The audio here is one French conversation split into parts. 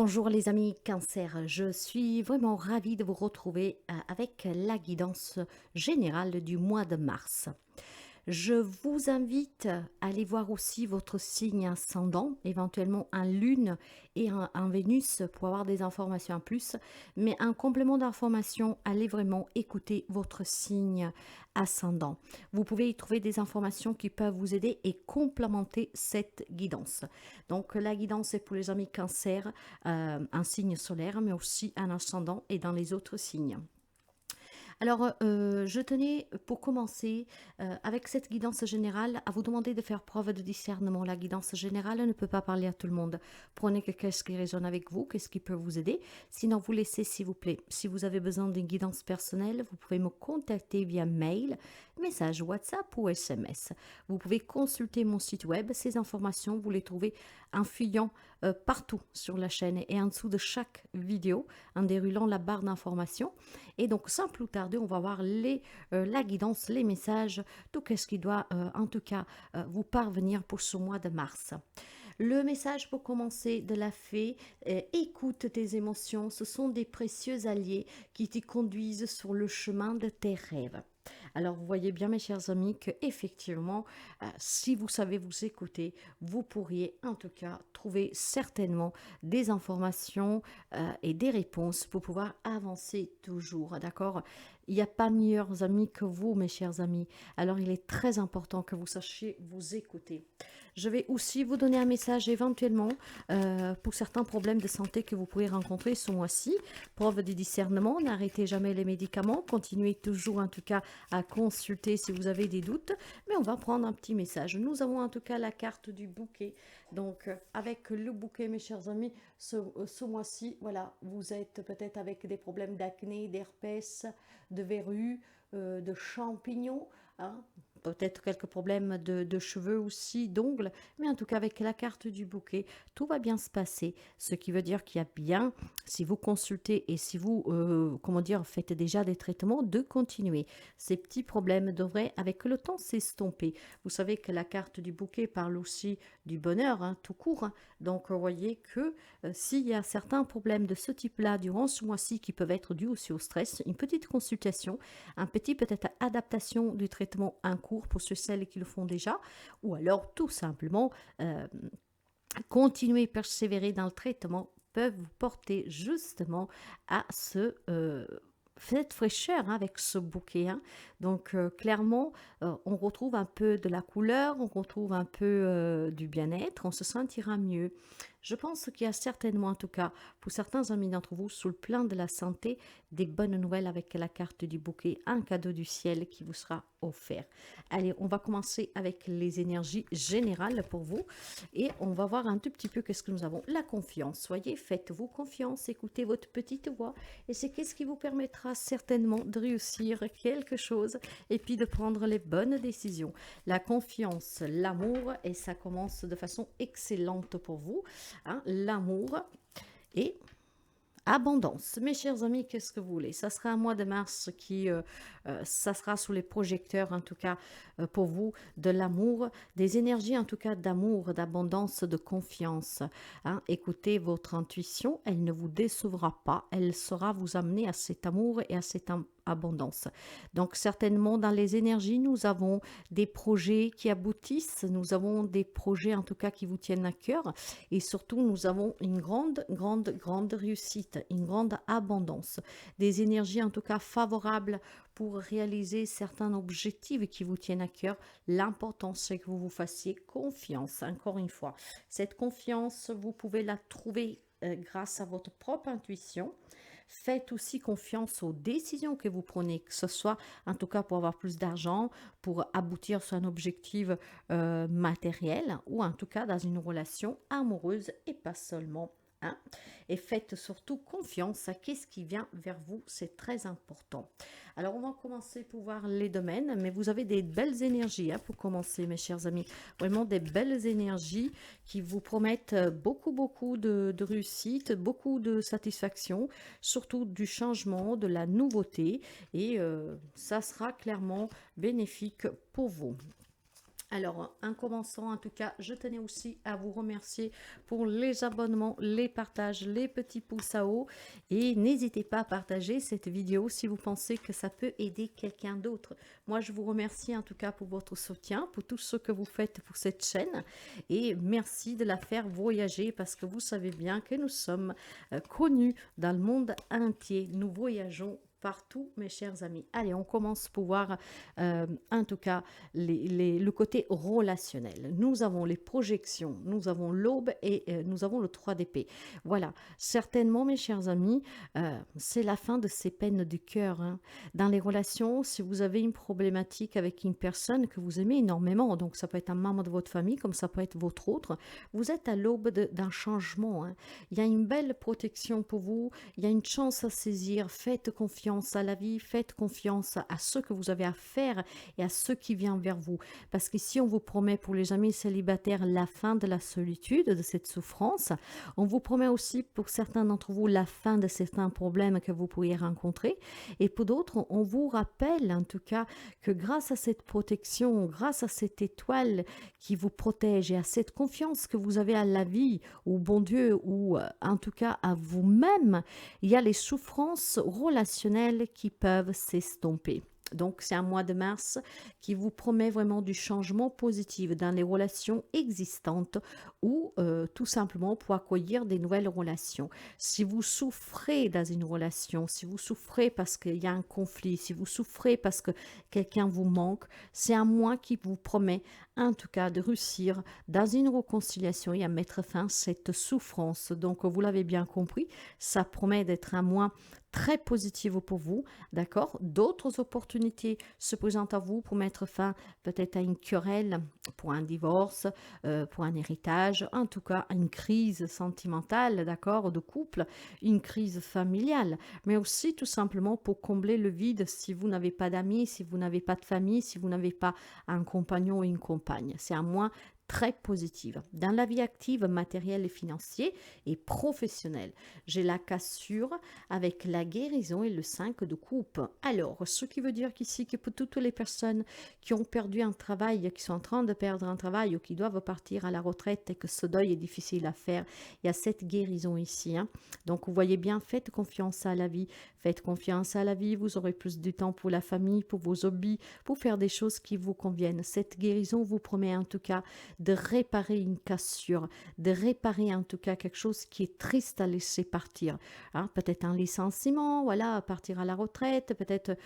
Bonjour les amis Cancer, je suis vraiment ravie de vous retrouver avec la guidance générale du mois de mars. Je vous invite à aller voir aussi votre signe ascendant, éventuellement un lune et un Vénus pour avoir des informations en plus. Mais un complément d'information, allez vraiment écouter votre signe ascendant. Vous pouvez y trouver des informations qui peuvent vous aider et complémenter cette guidance. Donc la guidance est pour les amis Cancer, un signe solaire, mais aussi un ascendant et dans les autres signes. Alors, je tenais, pour commencer, avec cette guidance générale, à vous demander de faire preuve de discernement. La guidance générale ne peut pas parler à tout le monde. Prenez qu'est-ce qui résonne avec vous, qu'est-ce qui peut vous aider. Sinon, vous laissez, s'il vous plaît. Si vous avez besoin d'une guidance personnelle, vous pouvez me contacter via mail, message WhatsApp ou SMS. Vous pouvez consulter mon site web. Ces informations, vous les trouvez en fuyant partout sur la chaîne et en dessous de chaque vidéo, en déroulant la barre d'informations. Et donc, sans plus tarder, on va voir la guidance, les messages, tout ce qui doit en tout cas vous parvenir pour ce mois de mars. Le message pour commencer de la fée, écoute tes émotions, ce sont des précieux alliés qui te conduisent sur le chemin de tes rêves. Alors vous voyez bien mes chers amis que effectivement, si vous savez vous écouter, vous pourriez en tout cas trouver certainement des informations et des réponses pour pouvoir avancer toujours, d'accord? Il n'y a pas meilleurs amis que vous, mes chers amis. Alors il est très important que vous sachiez vous écouter. Je vais aussi vous donner un message éventuellement pour certains problèmes de santé que vous pourrez rencontrer ce mois-ci. Preuve de discernement, n'arrêtez jamais les médicaments, continuez toujours en tout cas à consulter si vous avez des doutes. Mais on va prendre un petit message. Nous avons en tout cas la carte du bouquet. Donc avec le bouquet, mes chers amis, ce mois-ci, voilà, vous êtes peut-être avec des problèmes d'acné, d'herpès, de verrues, de champignons, hein, peut-être quelques problèmes de cheveux aussi, d'ongles, mais en tout cas avec la carte du bouquet, tout va bien se passer, ce qui veut dire qu'il y a bien, si vous consultez et si vous, comment dire, faites déjà des traitements, de continuer. Ces petits problèmes devraient avec le temps s'estomper. Vous savez que la carte du bouquet parle aussi du bonheur, hein, tout court, hein. Donc vous voyez que s'il y a certains problèmes de ce type-là durant ce mois-ci qui peuvent être dus aussi au stress, une petite consultation, un petit peut-être adaptation du traitement en cours pour ceux et celles qui le font déjà, ou alors tout simplement continuer, persévérer dans le traitement peuvent vous porter justement à cette fraîcheur, hein, avec ce bouquet, hein. Donc clairement, on retrouve un peu de la couleur, on retrouve un peu du bien-être, on se sentira mieux. Je pense qu'il y a certainement, en tout cas, pour certains amis d'entre vous, sous le plan de la santé, des bonnes nouvelles avec la carte du bouquet, un cadeau du ciel qui vous sera offert. Allez, on va commencer avec les énergies générales pour vous et on va voir un tout petit peu qu'est-ce que nous avons. La confiance. Soyez, faites-vous confiance, écoutez votre petite voix et c'est qu'est-ce qui vous permettra certainement de réussir quelque chose et puis de prendre les bonnes décisions. La confiance, l'amour, et ça commence de façon excellente pour vous, hein, l'amour et abondance. Mes chers amis, qu'est-ce que vous voulez? Ça sera un mois de mars qui, ça sera sous les projecteurs, en tout cas, pour vous, de l'amour, des énergies, en tout cas, d'amour, d'abondance, de confiance, hein. Écoutez votre intuition, elle ne vous décevra pas, elle saura vous amener à cet amour et à cette abondance. Donc certainement dans les énergies, nous avons des projets qui aboutissent, nous avons des projets en tout cas qui vous tiennent à cœur et surtout nous avons une grande réussite, une grande abondance, des énergies en tout cas favorables pour réaliser certains objectifs qui vous tiennent à cœur. L'important c'est que vous vous fassiez confiance, encore une fois. Cette confiance, vous pouvez la trouver grâce à votre propre intuition. Faites aussi confiance aux décisions que vous prenez, que ce soit en tout cas pour avoir plus d'argent, pour aboutir sur un objectif matériel ou en tout cas dans une relation amoureuse et pas seulement, hein. Et faites surtout confiance à ce qui vient vers vous, c'est très important. Alors on va commencer pour voir les domaines, mais vous avez des belles énergies, hein, pour commencer mes chers amis, vraiment des belles énergies qui vous promettent beaucoup de réussite, beaucoup de satisfaction, surtout du changement, de la nouveauté et ça sera clairement bénéfique pour vous. Alors, en commençant, en tout cas, je tenais aussi à vous remercier pour les abonnements, les partages, les petits pouces à haut. Et n'hésitez pas à partager cette vidéo si vous pensez que ça peut aider quelqu'un d'autre. Moi, je vous remercie en tout cas pour votre soutien, pour tout ce que vous faites pour cette chaîne. Et merci de la faire voyager parce que vous savez bien que nous sommes connus dans le monde entier. Nous voyageons partout, mes chers amis. Allez, on commence pour voir, en tout cas, le côté relationnel. Nous avons les projections, nous avons l'aube et nous avons le 3 d'épée. Voilà, certainement, mes chers amis, c'est la fin de ces peines du cœur. Hein. Dans les relations, si vous avez une problématique avec une personne que vous aimez énormément, donc ça peut être un membre de votre famille, comme ça peut être votre autre, vous êtes à l'aube d'un changement. Hein. Il y a une belle protection pour vous, il y a une chance à saisir, faites confiance à la vie, faites confiance à ce que vous avez à faire et à ce qui vient vers vous. Parce qu'ici, on vous promet pour les amis célibataires la fin de la solitude, de cette souffrance. On vous promet aussi pour certains d'entre vous la fin de certains problèmes que vous pourriez rencontrer. Et pour d'autres, on vous rappelle en tout cas que grâce à cette protection, grâce à cette étoile qui vous protège et à cette confiance que vous avez à la vie, au bon Dieu ou en tout cas à vous-même, il y a les souffrances relationnelles qui peuvent s'estomper. Donc, c'est un mois de mars qui vous promet vraiment du changement positif dans les relations existantes ou tout simplement pour accueillir des nouvelles relations. Si vous souffrez dans une relation, si vous souffrez parce qu'il y a un conflit, si vous souffrez parce que quelqu'un vous manque, c'est un mois qui vous promet en tout cas de réussir dans une réconciliation et à mettre fin à cette souffrance. Donc, vous l'avez bien compris, ça promet d'être un mois très positif pour vous, d'accord? D'autres opportunités se présentent à vous pour mettre fin peut-être à une querelle, pour un divorce, pour un héritage, en tout cas à une crise sentimentale, d'accord, de couple, une crise familiale, mais aussi tout simplement pour combler le vide si vous n'avez pas d'amis, si vous n'avez pas de famille, si vous n'avez pas un compagnon ou une compagne. C'est un mois très positive. Dans la vie active, matérielle et financière et professionnelle, j'ai la cassure avec la guérison et le 5 de coupe. Alors, ce qui veut dire qu'ici, que pour toutes les personnes qui ont perdu un travail, qui sont en train de perdre un travail ou qui doivent partir à la retraite et que ce deuil est difficile à faire, il y a cette guérison ici. Hein. Donc, vous voyez bien, faites confiance à la vie. Faites confiance à la vie, vous aurez plus de temps pour la famille, pour vos hobbies, pour faire des choses qui vous conviennent. Cette guérison vous promet en tout cas de réparer une cassure, de réparer en tout cas quelque chose qui est triste à laisser partir. Hein, peut-être un licenciement, voilà, partir à la retraite, peut-être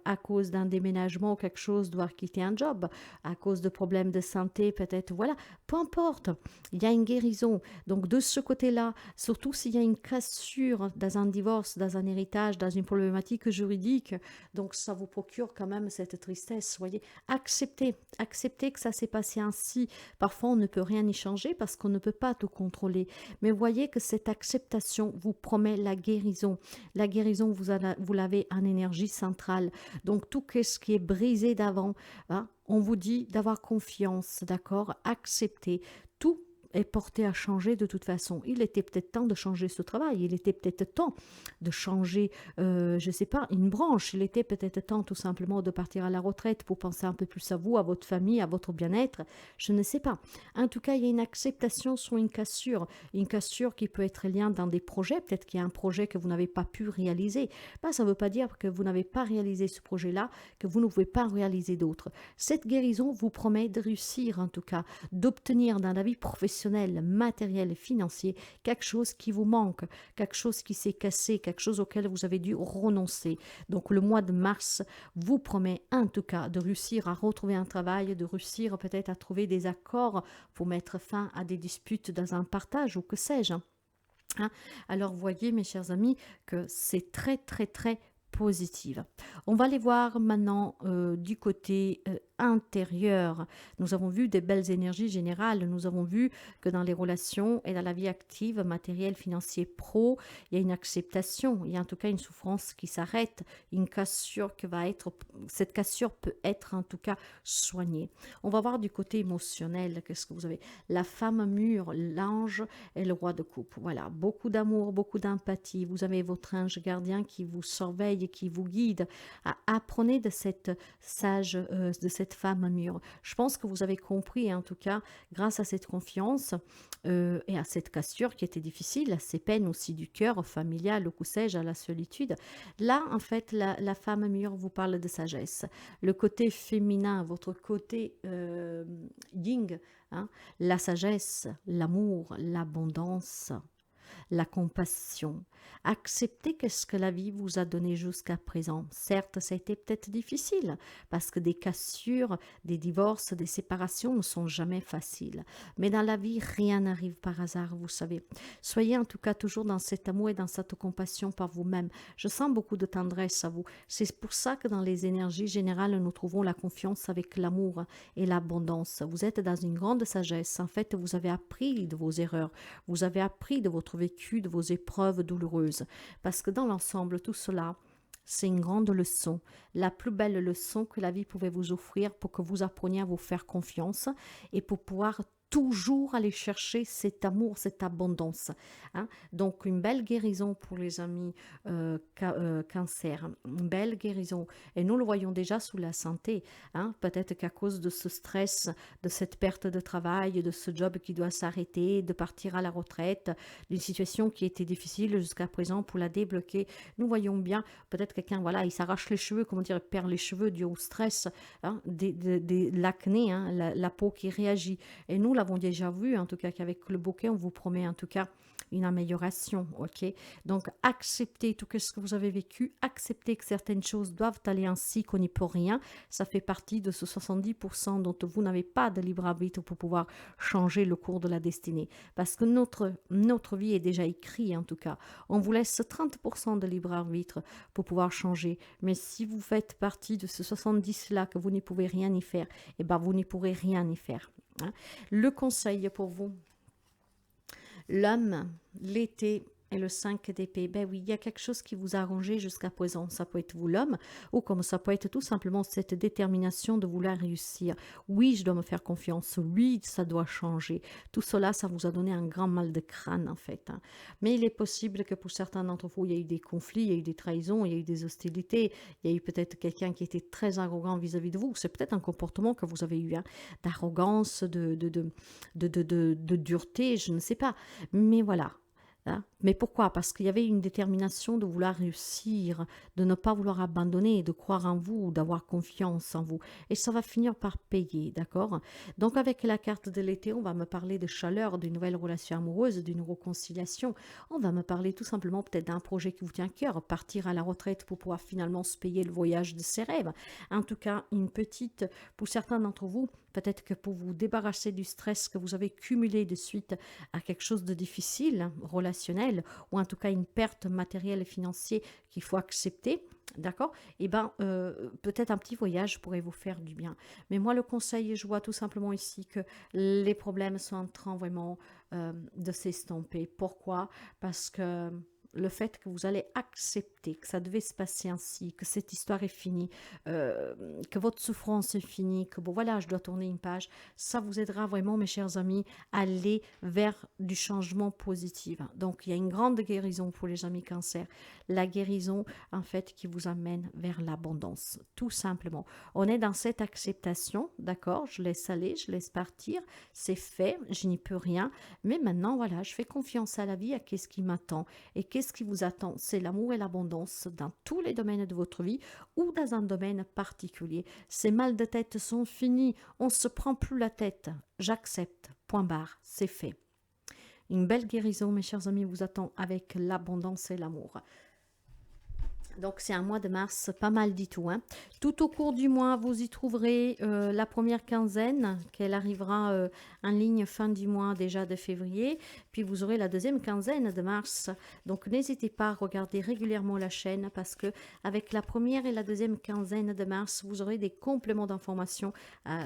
à cause d'un déménagement ou quelque chose, devoir quitter un job, à cause de problèmes de santé, peut-être, voilà, peu importe, il y a une guérison. Donc de ce côté-là, surtout s'il y a une cassure dans un divorce, dans un héritage, dans une problématique juridique, donc ça vous procure quand même cette tristesse, voyez, acceptez que ça s'est passé ainsi. Parfois, on ne peut rien y changer parce qu'on ne peut pas tout contrôler. Mais voyez que cette acceptation vous promet la guérison. La guérison, vous l'avez en énergie centrale. Donc, tout ce qui est brisé d'avant, hein, on vous dit d'avoir confiance, d'accord? Acceptez. Tout est porté à changer de toute façon. Il était peut-être temps de changer ce travail, il était peut-être temps de changer, je ne sais pas, une branche, il était peut-être temps tout simplement de partir à la retraite pour penser un peu plus à vous, à votre famille, à votre bien-être, je ne sais pas. En tout cas, il y a une acceptation sur une cassure qui peut être liée dans des projets, peut-être qu'il y a un projet que vous n'avez pas pu réaliser. Ben, ça ne veut pas dire que vous n'avez pas réalisé ce projet-là, que vous ne pouvez pas réaliser d'autres. Cette guérison vous promet de réussir en tout cas, d'obtenir dans la vie professionnelle, matériel et financier, quelque chose qui vous manque, quelque chose qui s'est cassé, quelque chose auquel vous avez dû renoncer. Donc le mois de mars vous promet en tout cas de réussir à retrouver un travail, de réussir peut-être à trouver des accords pour mettre fin à des disputes dans un partage ou que sais-je. Hein. Alors voyez mes chers amis que c'est très positive. On va les voir maintenant du côté intérieur. Nous avons vu des belles énergies générales. Nous avons vu que dans les relations et dans la vie active, matériel, financier, pro, il y a une acceptation. Il y a en tout cas une souffrance qui s'arrête, une cassure qui va être... Cette cassure peut être en tout cas soignée. On va voir du côté émotionnel. Qu'est-ce que vous avez? La femme mûre, l'ange et le roi de coupe. Voilà, beaucoup d'amour, beaucoup d'empathie. Vous avez votre ange gardien qui vous surveille et qui vous guide. Apprenez de cette cette femme mûre. Je pense que vous avez compris, en tout cas, grâce à cette confiance et à cette cassure qui était difficile, à ces peines aussi du cœur, familial, ou que sais-je, à la solitude. Là, en fait, la femme mûre vous parle de sagesse. Le côté féminin, votre côté yin, hein, la sagesse, l'amour, l'abondance, la compassion. Acceptez qu'est-ce que la vie vous a donné jusqu'à présent. Certes, ça a été peut-être difficile parce que des cassures, des divorces, des séparations ne sont jamais faciles. Mais dans la vie, rien n'arrive par hasard, vous savez. Soyez en tout cas toujours dans cet amour et dans cette compassion par vous-même. Je sens beaucoup de tendresse à vous. C'est pour ça que dans les énergies générales, nous trouvons la confiance avec l'amour et l'abondance. Vous êtes dans une grande sagesse. En fait, vous avez appris de vos erreurs. Vous avez appris de votre vécu, de vos épreuves douloureuses. Parce que dans l'ensemble, tout cela, c'est une grande leçon, la plus belle leçon que la vie pouvait vous offrir pour que vous appreniez à vous faire confiance et pour pouvoir toujours aller chercher cet amour, cette abondance. Hein. Donc une belle guérison pour les amis cancer, une belle guérison. Et nous le voyons déjà sous la santé. Hein. Peut-être qu'à cause de ce stress, de cette perte de travail, de ce job qui doit s'arrêter, de partir à la retraite, d'une situation qui était difficile jusqu'à présent pour la débloquer, nous voyons bien, peut-être quelqu'un, voilà, il s'arrache les cheveux, comment dire, il perd les cheveux dû au stress, hein, l'acné, hein, la peau qui réagit. Et nous l'avons déjà vu, en tout cas, qu'avec le bouquet, on vous promet en tout cas une amélioration, ok? Donc, acceptez tout ce que vous avez vécu, acceptez que certaines choses doivent aller ainsi, qu'on n'y peut rien. Ça fait partie de ce 70% dont vous n'avez pas de libre arbitre pour pouvoir changer le cours de la destinée. Parce que notre vie est déjà écrite, en tout cas. On vous laisse 30% de libre arbitre pour pouvoir changer. Mais si vous faites partie de ce 70-là, que vous n'y pouvez rien y faire, eh bien, vous n'y pourrez rien y faire. Hein. Le conseil pour vous, l'homme, l'été et le 5 d'épée, ben oui, il y a quelque chose qui vous a arrangé jusqu'à présent. Ça peut être vous l'homme, ou comme ça peut être tout simplement cette détermination de vouloir réussir. Oui, je dois me faire confiance. Oui, ça doit changer. Tout cela, ça vous a donné un grand mal de crâne en fait. Hein. Mais il est possible que pour certains d'entre vous, il y a eu des conflits, il y a eu des trahisons, il y a eu des hostilités, il y a eu peut-être quelqu'un qui était très arrogant vis-à-vis de vous. C'est peut-être un comportement que vous avez eu, hein, d'arrogance, de dureté, je ne sais pas. Mais voilà. Hein. Mais pourquoi? Parce qu'il y avait une détermination de vouloir réussir, de ne pas vouloir abandonner, de croire en vous, d'avoir confiance en vous. Et ça va finir par payer, d'accord? Donc avec la carte de l'été, on va me parler de chaleur, d'une nouvelle relation amoureuse, d'une réconciliation. On va me parler tout simplement peut-être d'un projet qui vous tient à cœur, partir à la retraite pour pouvoir finalement se payer le voyage de ses rêves. En tout cas, une petite, pour certains d'entre vous, peut-être que pour vous débarrasser du stress que vous avez cumulé de suite à quelque chose de difficile, relationnel, ou en tout cas une perte matérielle et financière qu'il faut accepter, d'accord? Eh bien, peut-être un petit voyage pourrait vous faire du bien. Mais moi, le conseil, je vois tout simplement ici que les problèmes sont en train vraiment de s'estomper. Pourquoi? Parce que le fait que vous allez accepter que ça devait se passer ainsi, que cette histoire est finie, que votre souffrance est finie, que bon voilà, je dois tourner une page, ça vous aidera vraiment, mes chers amis, à aller vers du changement positif. Donc, il y a une grande guérison pour les amis cancer. La guérison, en fait, qui vous amène vers l'abondance, tout simplement. On est dans cette acceptation, d'accord? Je laisse aller, je laisse partir, c'est fait, je n'y peux rien. Mais maintenant, voilà, je fais confiance à la vie, à qu'est-ce qui m'attend. Et qu'est-ce qui vous attend? C'est l'amour et l'abondance dans tous les domaines de votre vie ou dans un domaine particulier. Ces mal de tête sont finis, on ne se prend plus la tête. J'accepte, point barre, c'est fait. Une belle guérison, mes chers amis, vous attend avec l'abondance et l'amour. Donc, c'est un mois de mars, pas mal du tout. Hein. Tout au cours du mois, vous y trouverez la première quinzaine, qu'elle arrivera en ligne fin du mois déjà de février. Puis, vous aurez la deuxième quinzaine de mars. Donc, n'hésitez pas à regarder régulièrement la chaîne parce que avec la première et la deuxième quinzaine de mars, vous aurez des compléments d'informations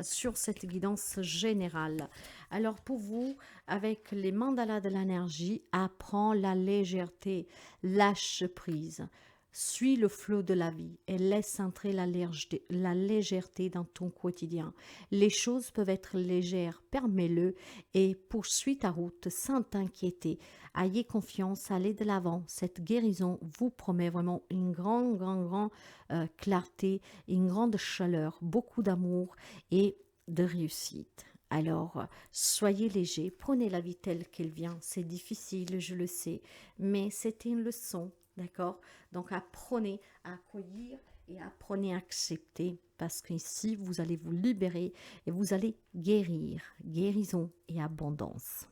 sur cette guidance générale. Alors, pour vous, avec les mandalas de l'énergie, apprends la légèreté, lâche prise. Suis le flot de la vie et laisse entrer la légèreté dans ton quotidien. Les choses peuvent être légères, permets-le et poursuis ta route sans t'inquiéter. Ayez confiance, allez de l'avant. Cette guérison vous promet vraiment une grande clarté, une grande chaleur, beaucoup d'amour et de réussite. Alors, soyez léger, prenez la vie telle qu'elle vient. C'est difficile, je le sais, mais c'est une leçon, d'accord? Donc, apprenez à accueillir et apprenez à accepter, parce qu'ici, vous allez vous libérer et vous allez guérir. Guérison et abondance.